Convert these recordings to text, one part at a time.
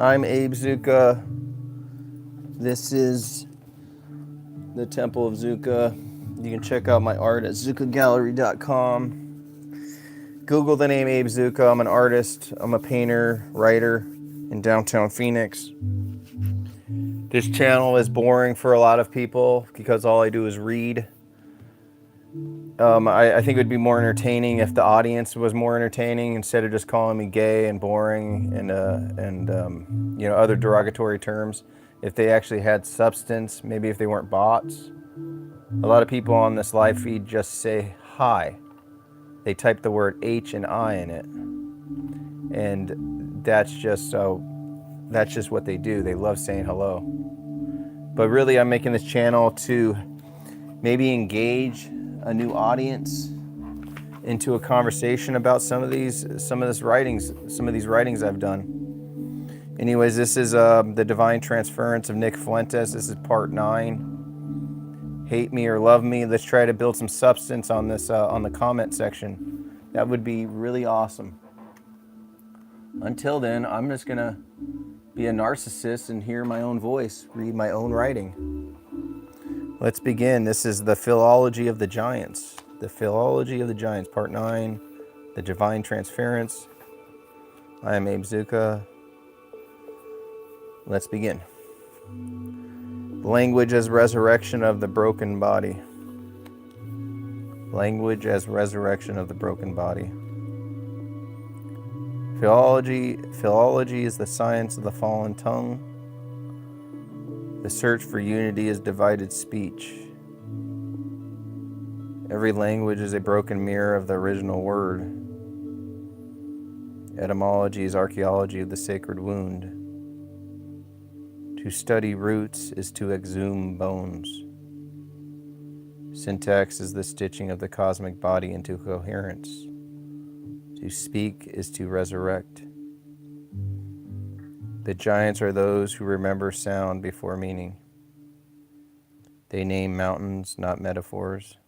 I'm Abe Zucca. This is the Temple of Zucca. You can check out my art at zuccagallery.com. Google the name Abe Zucca. I'm an artist. I'm a painter, writer in downtown Phoenix. This channel is boring for a lot of people because all I do is read. I think it would be more entertaining if the audience was more entertaining instead of just calling me gay and boring and other derogatory terms. If they actually had substance, maybe if they weren't bots. A lot of people on this live feed just say hi. They type the word H and I in it, and that's just what they do. They love saying hello. But really, I'm making this channel to maybe engage a new audience into a conversation about some of these writings I've done. Anyways, this is the Divine Transference of Nick Fuentes. This is part 9. Hate me or love me. Let's try to build some substance on this on the comment section. That would be really awesome. Until then, I'm just gonna be a narcissist and hear my own voice, read my own writing. Let's begin. This is the Philology of the Giants. The Philology of the Giants, Part 9, the Divine Transference. I am Abe Zucca. Let's begin. Language as resurrection of the broken body. Language as resurrection of the broken body. Philology is the science of the fallen tongue. The search for unity is divided speech. Every language is a broken mirror of the original word. Etymology is archaeology of the sacred wound. To study roots is to exhume bones. Syntax is the stitching of the cosmic body into coherence. To speak is to resurrect. The giants are those who remember sound before meaning. They name mountains, not metaphors.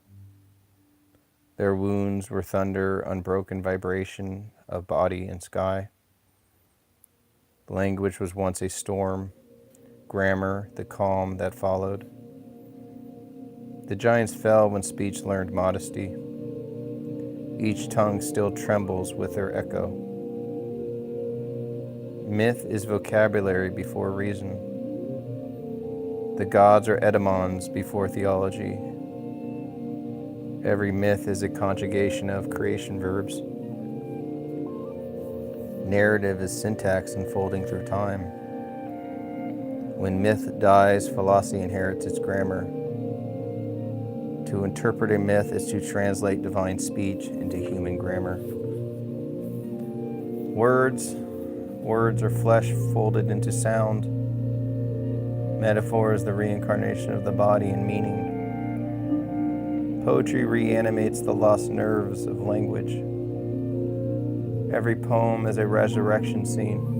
Their wounds were thunder, unbroken vibration of body and sky. Language was once a storm, grammar, the calm that followed. The giants fell when speech learned modesty. Each tongue still trembles with their echo. Myth is vocabulary before reason. The gods are etymons before theology. Every myth is a conjugation of creation verbs. Narrative is syntax unfolding through time. When myth dies, philosophy inherits its grammar. To interpret a myth is to translate divine speech into human grammar. Words are flesh folded into sound. Metaphor is the reincarnation of the body in meaning. Poetry reanimates the lost nerves of language. Every poem is a resurrection scene.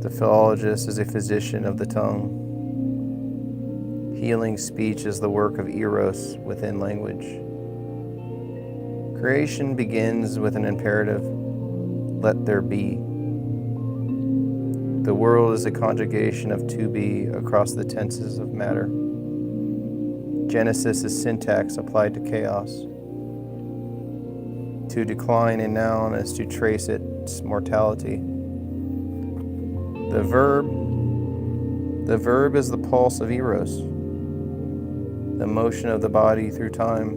The philologist is a physician of the tongue. Healing speech is the work of Eros within language. Creation begins with an imperative, let there be. The world is a conjugation of to be across the tenses of matter. Genesis is syntax applied to chaos. To decline a noun is to trace its mortality. The verb is the pulse of Eros, the motion of the body through time.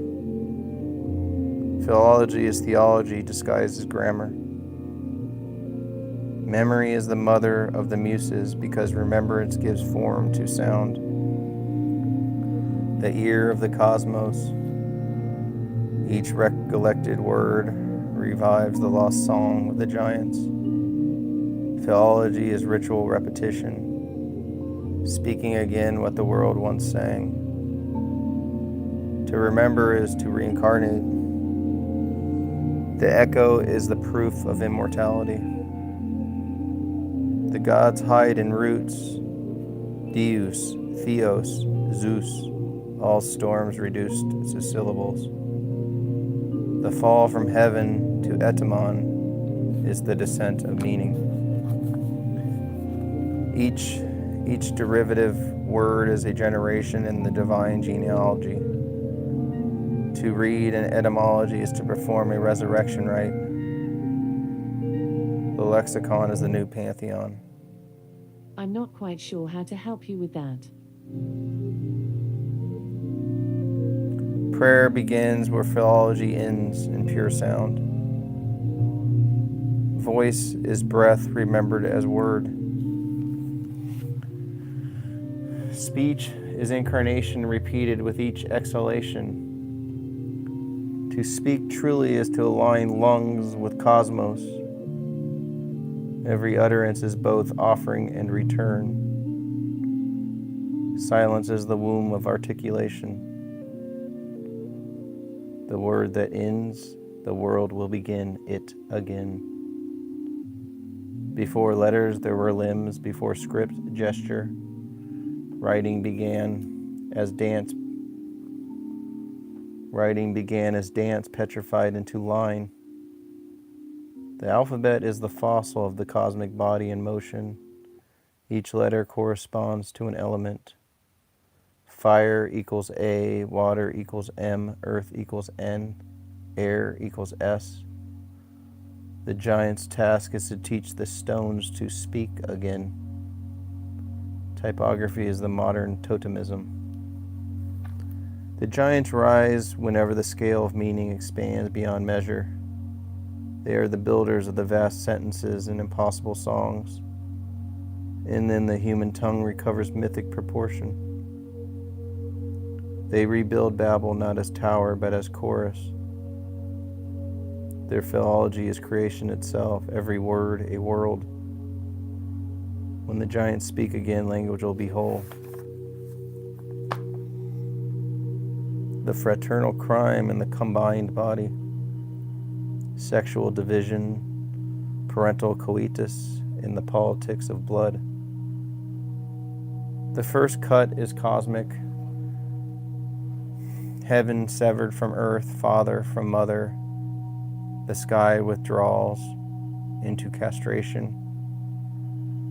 Philology is theology disguised as grammar. Memory is the mother of the muses because remembrance gives form to sound. The ear of the cosmos. Each recollected word revives the lost song of the giants. Philology is ritual repetition, speaking again what the world once sang. To remember is to reincarnate. The echo is the proof of immortality. The gods hide in roots. Deus, Theos, Zeus, all storms reduced to syllables. The fall from heaven to etymon is the descent of meaning. Each derivative word is a generation in the divine genealogy. To read an etymology is to perform a resurrection rite. The lexicon is the new pantheon. I'm not quite sure how to help you with that. Prayer begins where philology ends in pure sound. Voice is breath remembered as word. Speech is incarnation repeated with each exhalation. To speak truly is to align lungs with cosmos. Every utterance is both offering and return. Silence is the womb of articulation. The word that ends, the world will begin it again. Before letters, there were limbs. Before script, gesture. Writing began as dance. Writing began as dance petrified into line. The alphabet is the fossil of the cosmic body in motion. Each letter corresponds to an element. Fire equals A, water equals M, earth equals N, air equals S. The giant's task is to teach the stones to speak again. Typography is the modern totemism. The giants rise whenever the scale of meaning expands beyond measure. They are the builders of the vast sentences and impossible songs. And then the human tongue recovers mythic proportion. They rebuild Babel not as tower, but as chorus. Their philology is creation itself, every word a world. When the giants speak again, language will be whole. The fraternal crime in the combined body, sexual division, parental coitus in the politics of blood. The first cut is cosmic. Heaven severed from earth, father from mother. The sky withdraws into castration.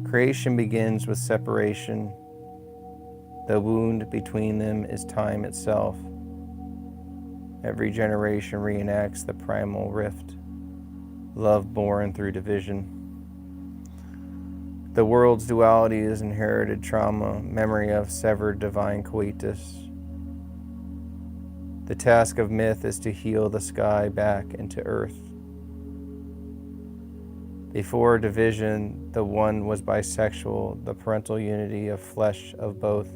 Creation begins with separation. The wound between them is time itself. Every generation reenacts the primal rift, love born through division. The world's duality is inherited trauma, memory of severed divine coitus. The task of myth is to heal the sky back into earth. Before division, the one was bisexual, the parental unity of flesh of both.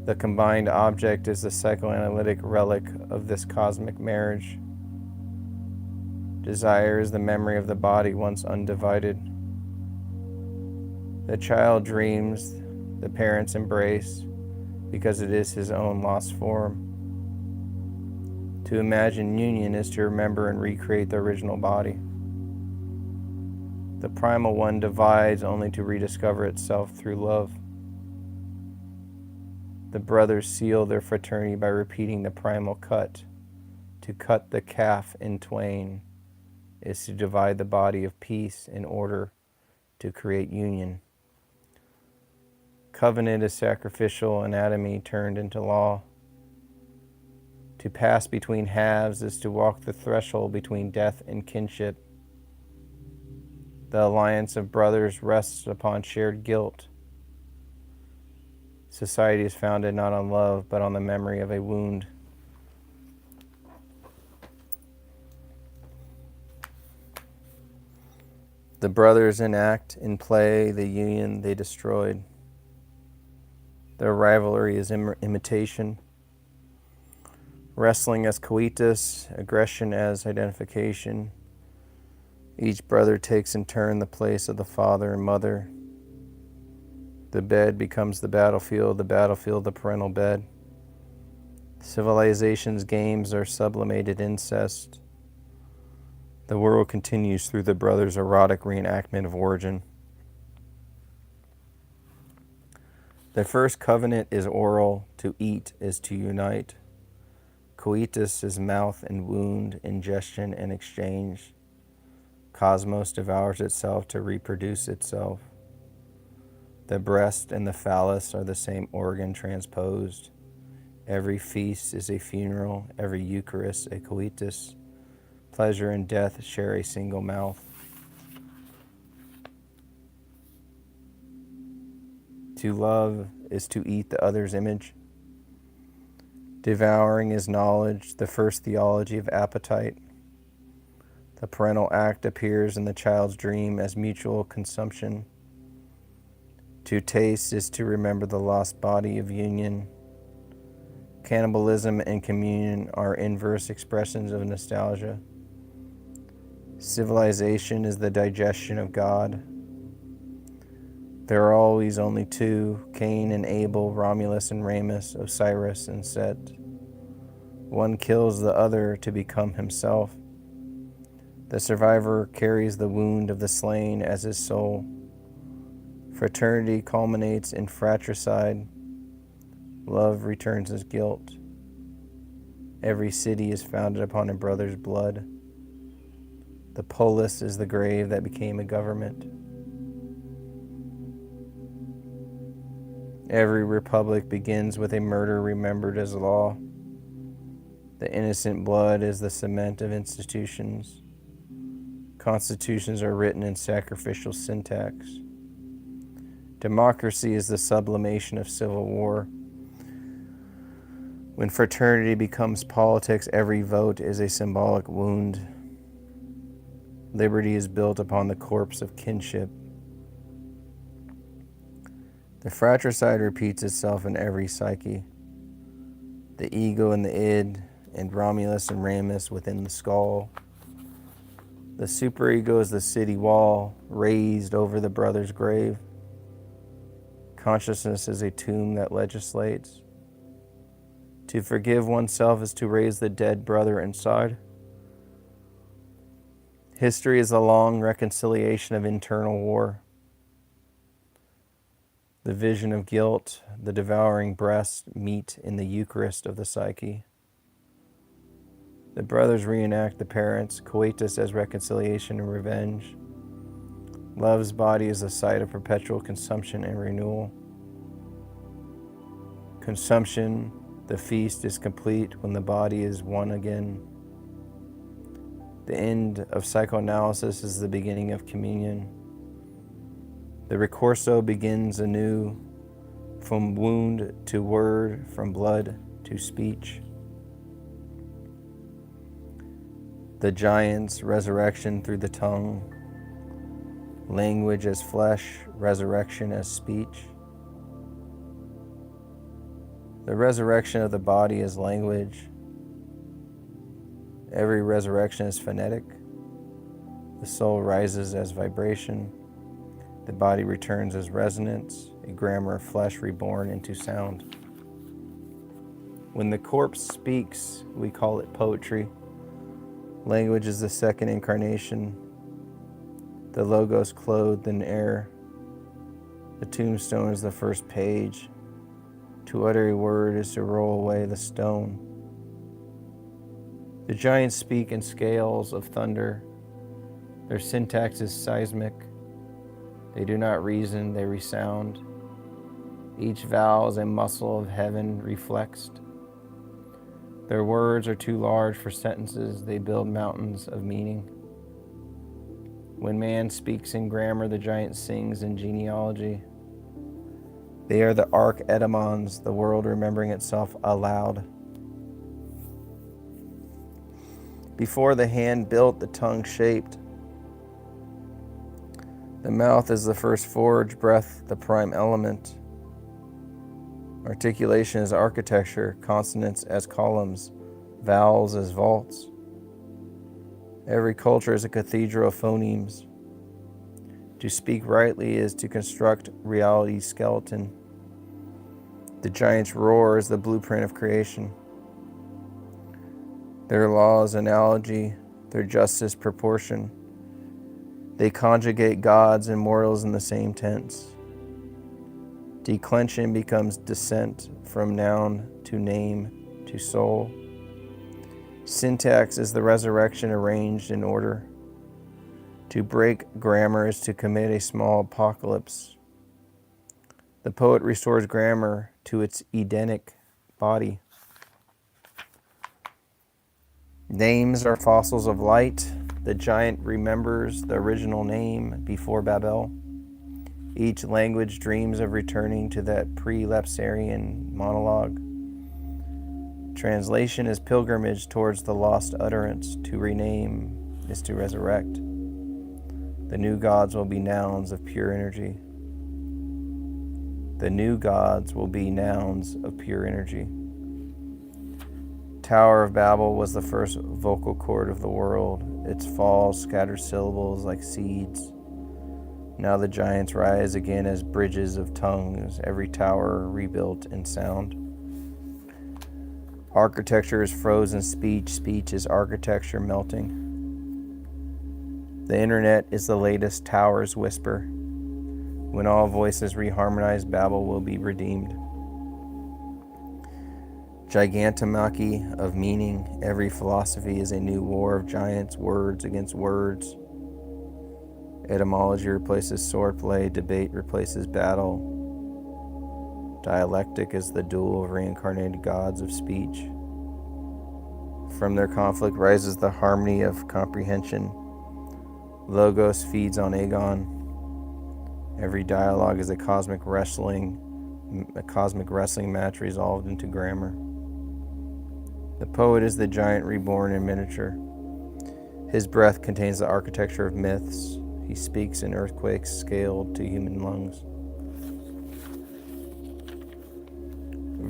The combined object is the psychoanalytic relic of this cosmic marriage. Desire is the memory of the body once undivided. The child dreams, the parents embrace, because it is his own lost form. To imagine union is to remember and recreate the original body. The primal one divides only to rediscover itself through love. The brothers seal their fraternity by repeating the primal cut. To cut the calf in twain is to divide the body of peace in order to create union. Covenant is sacrificial anatomy turned into law. To pass between halves is to walk the threshold between death and kinship. The alliance of brothers rests upon shared guilt. Society is founded not on love, but on the memory of a wound. The brothers enact in play the union they destroyed. Their rivalry is imitation. Wrestling as coitus, aggression as identification. Each brother takes in turn the place of the father and mother. The bed becomes the battlefield the parental bed. Civilization's games are sublimated incest. The world continues through the brothers' erotic reenactment of origin. The first covenant is oral, to eat is to unite. Coitus is mouth and wound, ingestion and exchange. Cosmos devours itself to reproduce itself. The breast and the phallus are the same organ transposed. Every feast is a funeral, every Eucharist a coitus. Pleasure and death share a single mouth. To love is to eat the other's image. Devouring is knowledge, the first theology of appetite. The parental act appears in the child's dream as mutual consumption. To taste is to remember the lost body of union. Cannibalism and communion are inverse expressions of nostalgia. Civilization is the digestion of God. There are always only two, Cain and Abel, Romulus and Remus, Osiris and Set. One kills the other to become himself. The survivor carries the wound of the slain as his soul. Fraternity culminates in fratricide. Love returns as guilt. Every city is founded upon a brother's blood. The polis is the grave that became a government. Every republic begins with a murder remembered as law. The innocent blood is the cement of institutions. Constitutions are written in sacrificial syntax. Democracy is the sublimation of civil war. When fraternity becomes politics, every vote is a symbolic wound. Liberty is built upon the corpse of kinship. The fratricide repeats itself in every psyche. The ego and the id, and Romulus and Remus within the skull. The superego is the city wall raised over the brother's grave. Consciousness is a tomb that legislates. To forgive oneself is to raise the dead brother inside. History is a long reconciliation of internal war. The vision of guilt, the devouring breast meet in the Eucharist of the psyche. The brothers reenact the parents, coitus as reconciliation and revenge. Love's body is a site of perpetual consumption and renewal. Consumption, the feast is complete when the body is one again. The end of psychoanalysis is the beginning of communion. The ricorso begins anew, from wound to word, from blood to speech. The giant's resurrection through the tongue, language as flesh, resurrection as speech. The resurrection of the body is language. Every resurrection is phonetic. The soul rises as vibration. The body returns as resonance, a grammar of flesh reborn into sound. When the corpse speaks, we call it poetry. Language is the second incarnation. The logos clothed in air. The tombstone is the first page. To utter a word is to roll away the stone. The giants speak in scales of thunder. Their syntax is seismic. They do not reason, they resound. Each vowel is a muscle of heaven reflexed. Their words are too large for sentences, they build mountains of meaning. When man speaks in grammar, the giant sings in genealogy. They are the archedamons, the world remembering itself aloud. Before the hand built, the tongue shaped. The mouth is the first forge, breath the prime element. Articulation is architecture, consonants as columns, vowels as vaults. Every culture is a cathedral of phonemes. To speak rightly is to construct reality's skeleton. The giant's roar is the blueprint of creation. Their law is analogy, their justice proportion. They conjugate gods and mortals in the same tense. Declension becomes descent from noun to name to soul. Syntax is the resurrection arranged in order. To break grammar is to commit a small apocalypse. The poet restores grammar to its Edenic body. Names are fossils of light. The giant remembers the original name before Babel. Each language dreams of returning to that pre-lapsarian monologue. Translation is pilgrimage towards the lost utterance. To rename is to resurrect. The new gods will be nouns of pure energy. The new gods will be nouns of pure energy. Tower of Babel was the first vocal cord of the world. Its fall scattered syllables like seeds. Now the giants rise again as bridges of tongues, every tower rebuilt in sound. Architecture is frozen speech, speech is architecture melting. The internet is the latest tower's whisper. When all voices reharmonize, Babel will be redeemed. Gigantomachy of meaning, every philosophy is a new war of giants, words against words. Etymology replaces swordplay, debate replaces battle. Dialectic is the duel of reincarnated gods of speech. From their conflict rises the harmony of comprehension. Logos feeds on agon. Every dialogue is a cosmic wrestling match resolved into grammar. The poet is the giant reborn in miniature. His breath contains the architecture of myths. He speaks in earthquakes scaled to human lungs.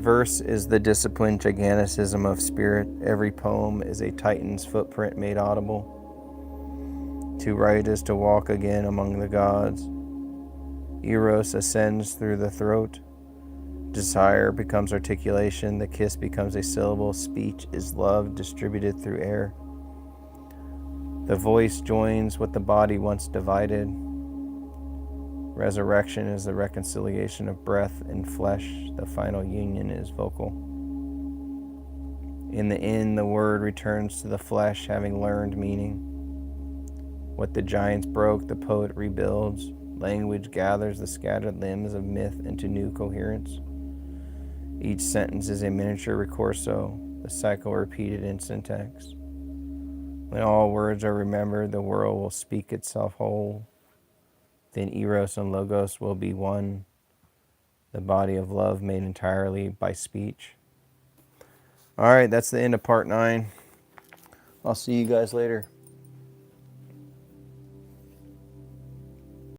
Verse is the disciplined giganticism of spirit. Every poem is a titan's footprint made audible. To write is to walk again among the gods. Eros ascends through the throat. Desire becomes articulation. The kiss becomes a syllable. Speech is love distributed through air. The voice joins what the body once divided. Resurrection is the reconciliation of breath and flesh. The final union is vocal. In the end, the word returns to the flesh, having learned meaning. What the giants broke, the poet rebuilds. Language gathers the scattered limbs of myth into new coherence. Each sentence is a miniature ricorso, the cycle repeated in syntax. When all words are remembered, the world will speak itself whole. Then Eros and Logos will be one, the body of love made entirely by speech. All right, that's the end of part 9. I'll see you guys later.